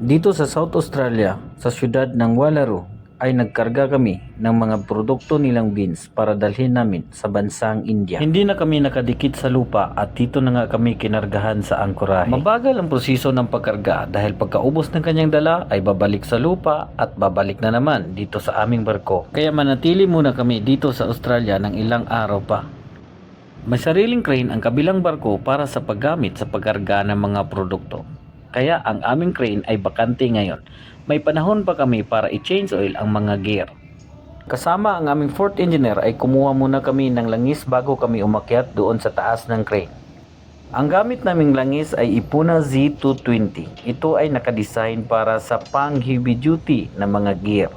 Dito sa South Australia, sa siyudad ng Wallaroo, ay nagkarga kami ng mga produkto nilang beans para dalhin namin sa bansang India. Hindi na kami nakadikit sa lupa at dito na nga kami kinargahan sa angkorahe. Mabagal ang proseso ng pagkarga dahil pagkaubos ng kanyang dala ay babalik sa lupa at babalik na naman dito sa aming barko. Kaya manatili muna kami dito sa Australia ng ilang araw pa. May sariling crane ang kabilang barko para sa paggamit sa pagkarga ng mga produkto. Kaya ang aming crane ay bakante ngayon. May panahon pa kami para i-change oil ang mga gear. Kasama ang aming fourth engineer ay kumuha muna kami ng langis bago kami umakyat doon sa taas ng crane. Ang gamit naming langis ay Ipuna Z220. Ito ay nakadesign para sa pang heavy duty na mga gear.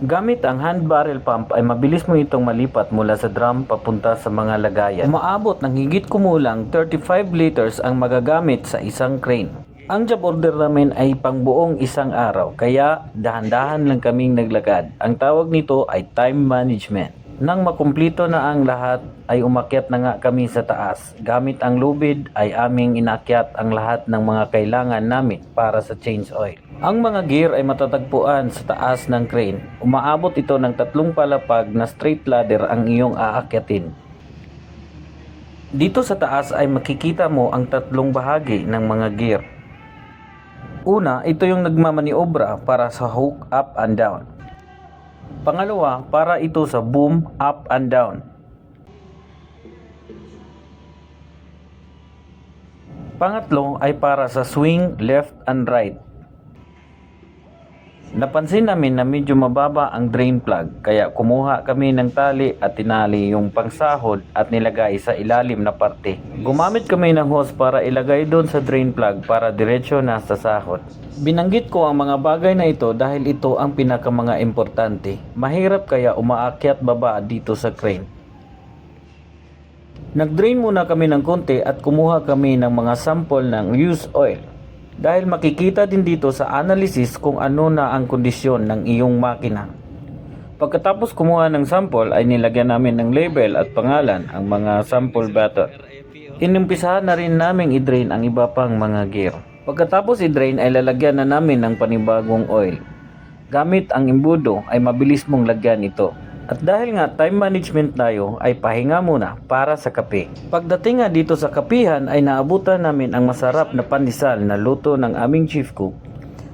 Gamit ang hand barrel pump ay mabilis mo itong malipat mula sa drum papunta sa mga lagayan. Umaabot ng higit kumulang 35 liters ang magagamit sa isang crane. Ang job order namin ay pangbuong isang araw, kaya dahan-dahan lang kaming naglakad. Ang tawag nito ay time management. Nang makumplito na ang lahat, ay umakyat na nga kami sa taas. Gamit ang lubid ay aming inakyat ang lahat ng mga kailangan namin para sa change oil. Ang mga gear ay matatagpuan sa taas ng crane. Umaabot ito ng 3 palapag na straight ladder ang iyong aakyatin. Dito sa taas ay makikita mo ang 3 bahagi ng mga gear. Una, ito yung nagmamaniobra para sa hook up and down. Pangalawa, para ito sa boom up and down. Pangatlo ay para sa swing left and right. Napansin namin na medyo mababa ang drain plug, kaya kumuha kami ng tali at tinali yung pangsahod at nilagay sa ilalim na parte. Gumamit kami ng hose para ilagay doon sa drain plug para diretsyo na sa sahod. Binanggit ko ang mga bagay na ito dahil ito ang pinaka-mga importante. Mahirap kaya umaakyat baba dito sa crane. Nag-drain muna kami ng konti at kumuha kami ng mga sample ng used oil. Dahil makikita din dito sa analysis kung ano na ang kondisyon ng iyong makina. Pagkatapos kumuha ng sample ay nilagyan namin ng label at pangalan ang mga sample batter. Inumpisahan na rin namin i-drain ang iba pang mga gear. Pagkatapos i-drain ay lalagyan na namin ng panibagong oil. Gamit ang imbudo ay mabilis mong lagyan ito. At dahil nga time management tayo ay pahinga muna para sa kape. Pagdating nga dito sa kapihan ay naabutan namin ang masarap na pandesal na luto ng aming chief cook.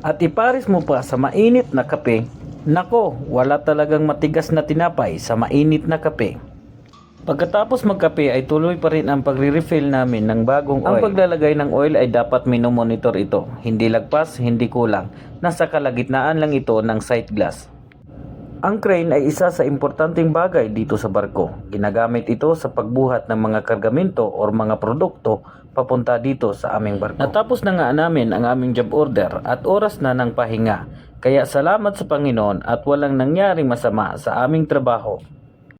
At iparis mo pa sa mainit na kape. Nako, wala talagang matigas na tinapay sa mainit na kape. Pagkatapos magkape ay tuloy pa rin ang pagre-refill namin ng bagong oil. Ang paglalagay ng oil ay dapat minomonitor ito. Hindi lagpas, hindi kulang. Nasa kalagitnaan lang ito ng sight glass. Ang crane ay isa sa importanteng bagay dito sa barko. Ginagamit ito sa pagbuhat ng mga kargamento o mga produkto papunta dito sa aming barko. Natapos na nga namin ang aming job order at oras na ng pahinga. Kaya salamat sa Panginoon at walang nangyaring masama sa aming trabaho.